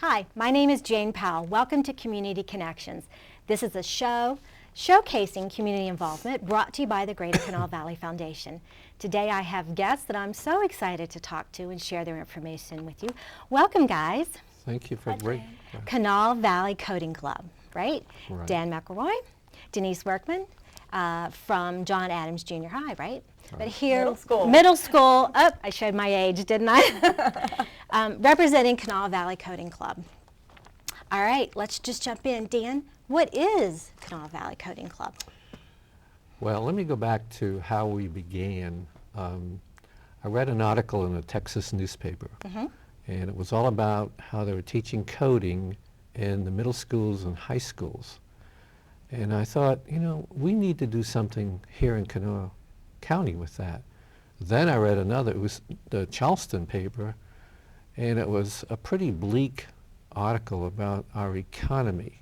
Hi, my name is Jane Powell. Welcome to Community Connections. This is a show showcasing community involvement brought to you by the Greater Kanawha Valley Foundation. Today I have guests that I'm so excited to talk to and share their information with you. Welcome, guys. Thank you for bringing Kanawha Valley Coding Club, right? Right. Dan McElroy, Denise Workman from John Adams Junior High, right? But here, middle school. Oh, I showed my age, didn't I? Representing Kanawha Valley Coding Club. All right, let's just jump in. Dan, what is Kanawha Valley Coding Club? Well, let me go back to how we began. I read an article in a Texas newspaper, and it was all about how they were teaching coding in the middle schools and high schools. And I thought, you know, we need to do something here in Kanawha County with that. Then I read another, it was the Charleston paper, and it was a pretty bleak article about our economy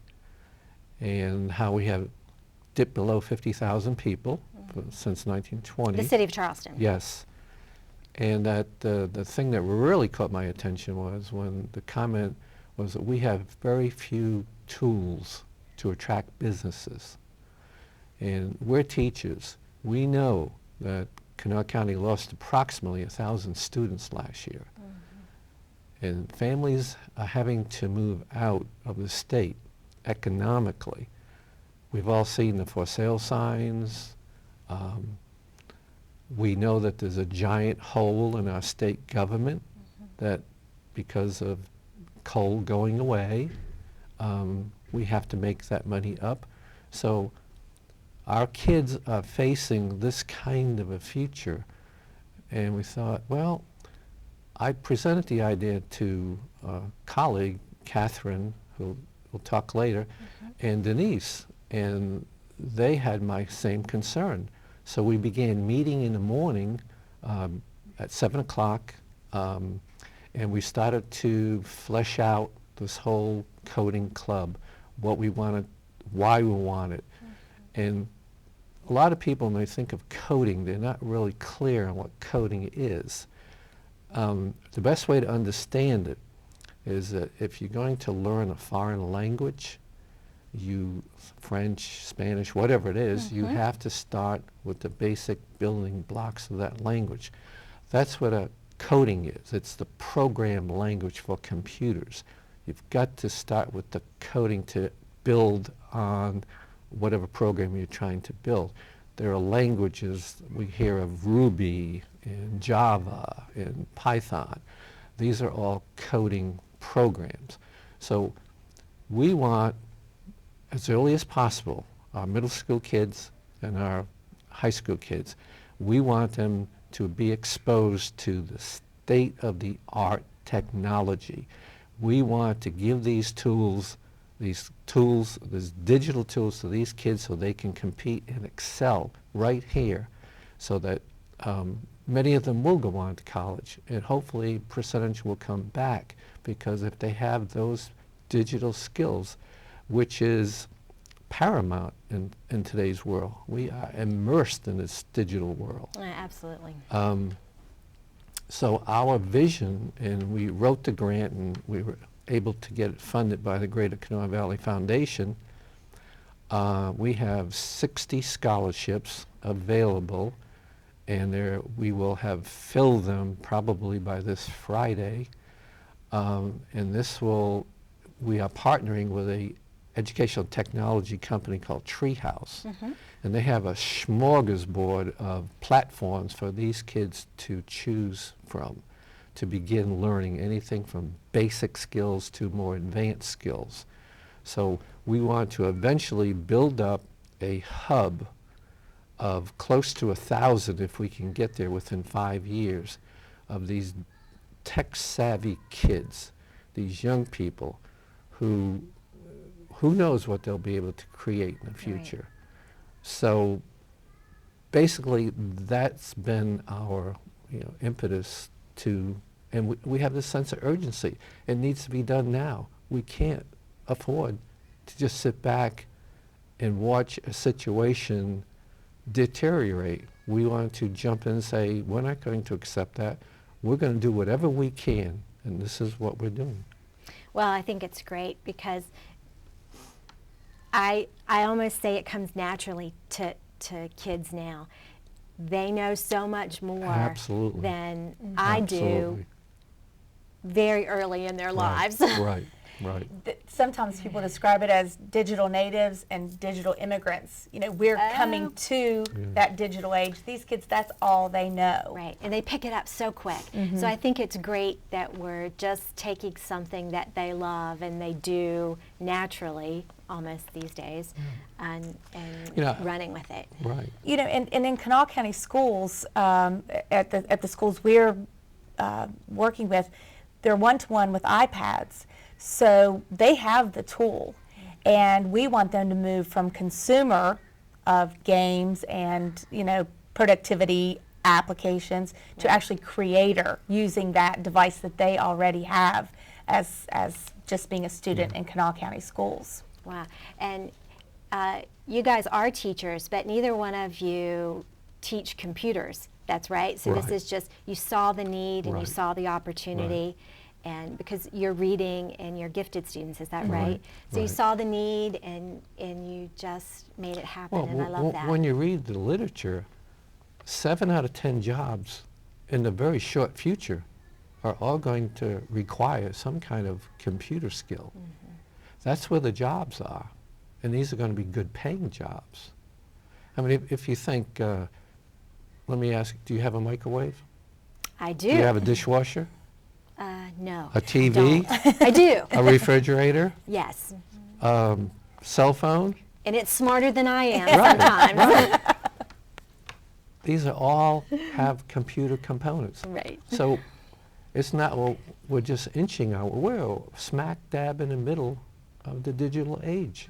and how we have dipped below 50,000 people since 1920. The city of Charleston. Yes. And that the thing that really caught my attention was when the comment was that we have very few tools to attract businesses. And we're teachers. We know that Kanawha County lost approximately 1,000 students last year. And families are having to move out of the state economically. We've all seen the for sale signs. We know that there's a giant hole in our state government that because of coal going away, we have to make that money up. So our kids are facing this kind of a future, and we thought, well, I presented the idea to a colleague, Cathryn, who will talk later, and Denise, and they had my same concern. So we began meeting in the morning at 7 o'clock, and we started to flesh out this whole coding club, what we wanted, why we wanted. And a lot of people, when they think of coding, they're not really clear on what coding is. The best way to understand it is that if you're going to learn a foreign language, French, Spanish, whatever it is, you have to start with the basic building blocks of that language. That's what a coding is. It's the program language for computers. You've got to start with the coding to build on whatever program you're trying to build. There are languages, we hear of Ruby and Java and Python. These are all coding programs. So we want, as early as possible, our middle school kids and our high school kids, we want them to be exposed to the state-of-the-art technology. We want to give these digital tools to these kids so they can compete and excel right here, so that many of them will go on to college, and hopefully percentage will come back, because if they have those digital skills, which is paramount in today's world. We are immersed in this digital world. Absolutely. So our vision, and we wrote the grant, and we were able to get it funded by the Greater Kanawha Valley Foundation. We have 60 scholarships available, and we will have filled them probably by this Friday. And we are partnering with a educational technology company called Treehouse. And they have a smorgasbord of platforms for these kids to choose from, to begin learning anything from basic skills to more advanced skills. So we want to eventually build up a hub of close to 1,000, if we can get there within 5 years, of these tech-savvy kids, these young people who knows what they'll be able to create in the future. Right. So basically that's been our impetus to, and we have this sense of urgency. It needs to be done now. We can't afford to just sit back and watch a situation deteriorate. We want to jump in and say, we're not going to accept that. We're going to do whatever we can, and this is what we're doing. Well, I think it's great because I almost say it comes naturally to kids now. They know so much more Absolutely. than I do Absolutely. very early in their lives. Right, right. Sometimes people describe it as digital natives and digital immigrants. You know, we're coming to that digital age. These kids, that's all they know. Right, and they pick it up so quick. So I think it's great that we're just taking something that they love and they do naturally almost these days and running with it. Right. You know, and in Kanawha County schools, at the schools we're working with, they're one-to-one with iPads. So they have the tool, and we want them to move from consumer of games and, you know, productivity applications to actually creator, using that device that they already have as just being a student in Kanawha County schools. Wow, and you guys are teachers, but neither one of you teach computers. That's right. So this is just, you saw the need and you saw the opportunity. And because you're reading and you're gifted students, is that right? So you saw the need and you just made it happen, and I love that. When you read the literature, 7 out of 10 jobs in the very short future are all going to require some kind of computer skill. That's where the jobs are, and these are going to be good paying jobs. I mean, if you think, let me ask, do you have a microwave? I do. Do you have a dishwasher? No. A TV? I do. A refrigerator? Yes. Cell phone? And it's smarter than I am Right, sometimes. These are all have computer components. Right. So it's not, well, we're just inching out. We're smack dab in the middle of the digital age.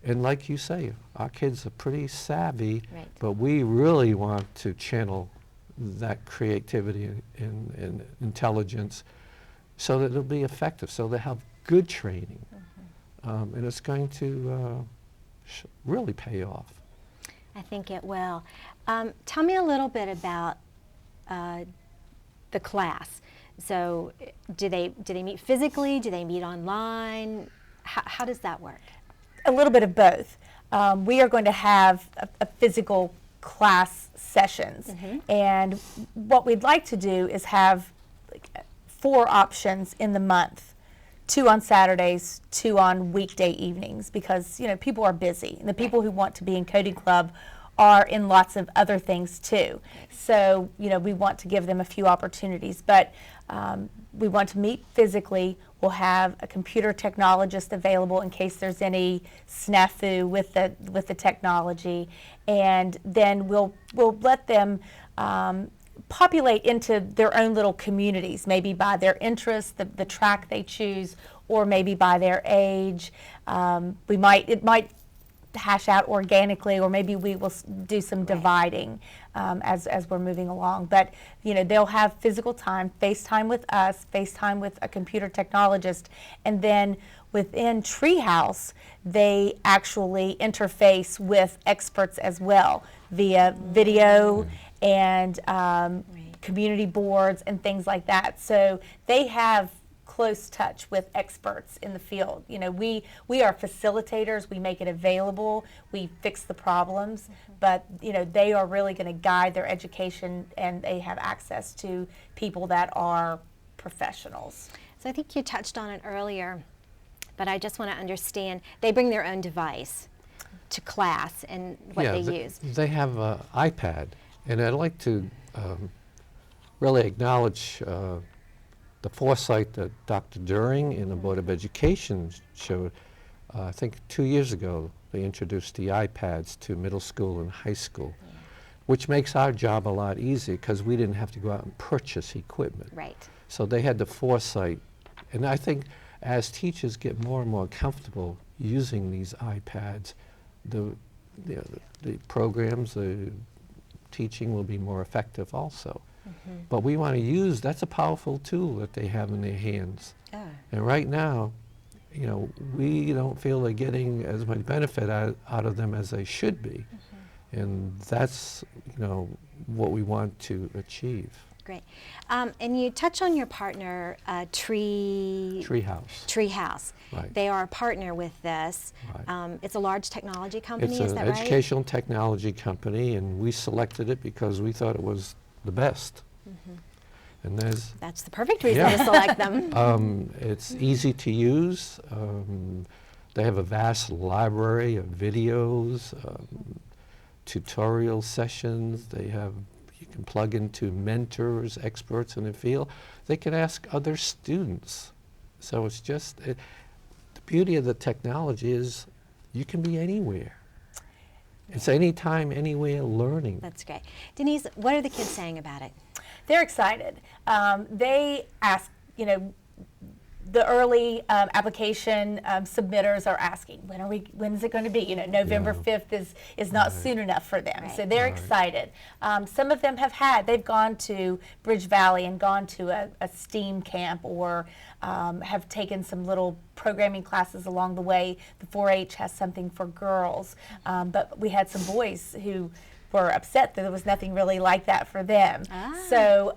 And like you say, our kids are pretty savvy, but we really want to channel that creativity and intelligence so that it'll be effective, so they have good training. And it's going to really pay off. I think it will. Tell me a little bit about the class. So do they meet physically? Do they meet online? How does that work? A little bit of both. We are going to have a physical class sessions, and what we'd like to do is have 4 options in the month, 2 on Saturdays, 2 on weekday evenings, because, you know, people are busy, and the people who want to be in coding club are in lots of other things too. So, you know, we want to give them a few opportunities, but we want to meet physically. We'll have a computer technologist available in case there's any snafu with the technology, and then we'll let them populate into their own little communities, maybe by their interests, the track they choose, or maybe by their age. It might hash out organically, or maybe we will do some dividing as we're moving along. But, you know, they'll have physical time, FaceTime with us, FaceTime with a computer technologist, and then within Treehouse, they actually interface with experts as well via video and community boards and things like that. So they have close touch with experts in the field. You know, we are facilitators. We make it available. We fix the problems, but, you know, they are really going to guide their education, and they have access to people that are professionals. So I think you touched on it earlier, but I just want to understand, they bring their own device to class and what they use. They have an iPad, and I'd like to really acknowledge the foresight that Dr. During and the Board of Education showed. I think 2 years ago, they introduced the iPads to middle school and high school, which makes our job a lot easier because we didn't have to go out and purchase equipment. Right. So they had the foresight. And I think as teachers get more and more comfortable using these iPads, the programs, the teaching will be more effective also. But we want to use, that's a powerful tool that they have in their hands. And right now, you know, we don't feel they're getting as much benefit out of them as they should be. And that's, you know, what we want to achieve. great. And you touch on your partner, Treehouse. Right. They are a partner with this. Right. It's a large technology company, It's is an that right? educational technology company, and we selected it because we thought it was the best. And That's the perfect reason to select them. it's easy to use. They have a vast library of videos, tutorial sessions. You can plug into mentors, experts in the field. They can ask other students. So it's just, the beauty of the technology is you can be anywhere. It's anytime, anywhere learning. That's great. Denise, what are the kids saying about it? They're excited. They ask, the early application submitters are asking, when is it going to be? November 5th is not soon enough for them. Right. So they're excited. Some of them they've gone to Bridge Valley and gone to a STEAM camp, or have taken some little programming classes along the way. The 4-H has something for girls. But we had some boys who were upset that there was nothing really like that for them. So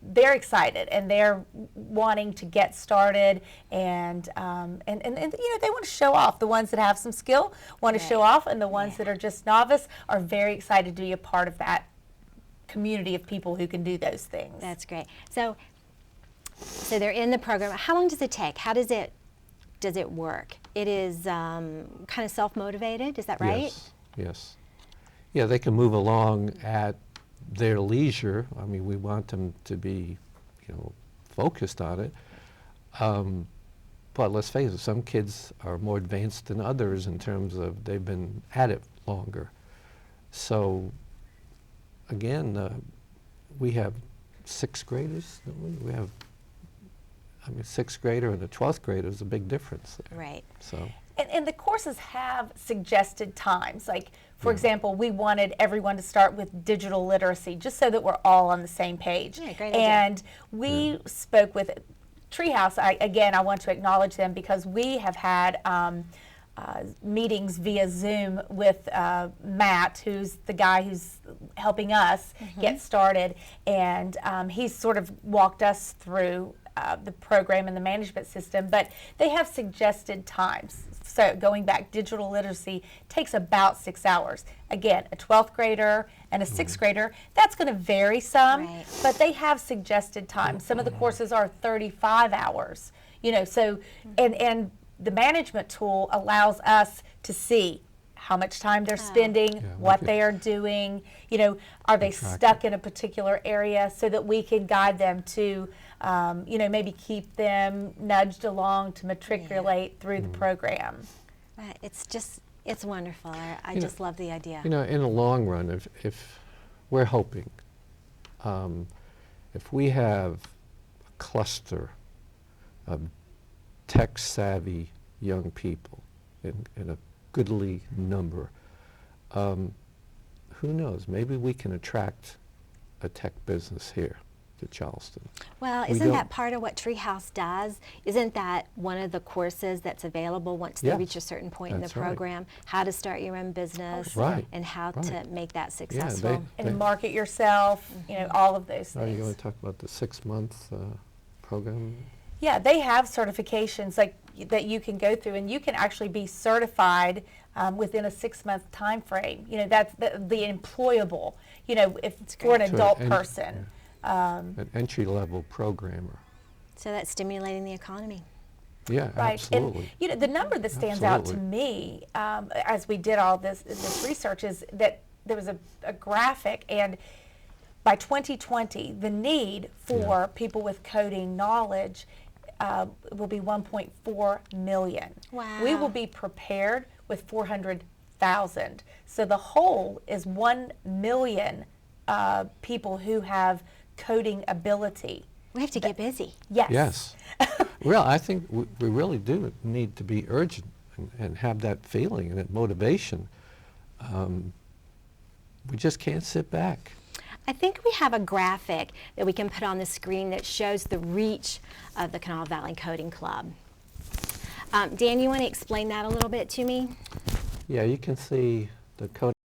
they're excited and they're wanting to get started, and they want to show off. The ones that have some skill want to show off, and the ones that are just novice are very excited to be a part of that community of people who can do those things. That's great. So they're in the program. How long does it take? How does it work? It is kind of self-motivated, is that right? Yes. Yeah, they can move along at their leisure. I mean, we want them to be, focused on it. But let's face it, some kids are more advanced than others in terms of they've been at it longer. So, again, we have 6th graders, don't we? We have, 6th grader and a 12th grader is a big difference there. Right. So. And the courses have suggested times. Like, for example, we wanted everyone to start with digital literacy, just so that we're all on the same page. Yeah, great idea. And we spoke with Treehouse. I want to acknowledge them because we have had meetings via Zoom with Matt, who's the guy who's helping us get started. And he's sort of walked us through the program and the management system, but they have suggested times. So going back, digital literacy takes about 6 hours. Again, a 12th grader and a 6th grader, that's going to vary some, but they have suggested times. Some of the courses are 35 hours, so, and the management tool allows us to see how much time they're spending, what they are doing, are they stuck in a particular area, so that we can guide them to, maybe keep them nudged along to matriculate through the program. It's wonderful. I just love the idea. In the long run, if we're hoping, if we have a cluster of tech-savvy young people in a goodly number, who knows, maybe we can attract a tech business here to Charleston. Well, isn't that part of what Treehouse does? Isn't that one of the courses that's available once they reach a certain point in the program? How to start your own business, and how to make that successful. And market yourself, all of those things. Are you going to talk about the 6-month program? Yeah, they have certifications that you can go through, and you can actually be certified within a 6-month time frame. That's the employable. If it's for an adult person. An entry-level programmer. So that's stimulating the economy. Yeah, absolutely. And the number that stands out to me as we did all this research is that there was a graphic, and by 2020, the need for people with coding knowledge will be 1.4 million. Wow. We will be prepared with 400,000. So the whole is 1 million people who have coding ability. We have to get busy. Yes. Well, I think we really do need to be urgent and have that feeling and that motivation. We just can't sit back. I think we have a graphic that we can put on the screen that shows the reach of the Kanawha Valley Coding Club. Dan, you want to explain that a little bit to me? Yeah, you can see the coding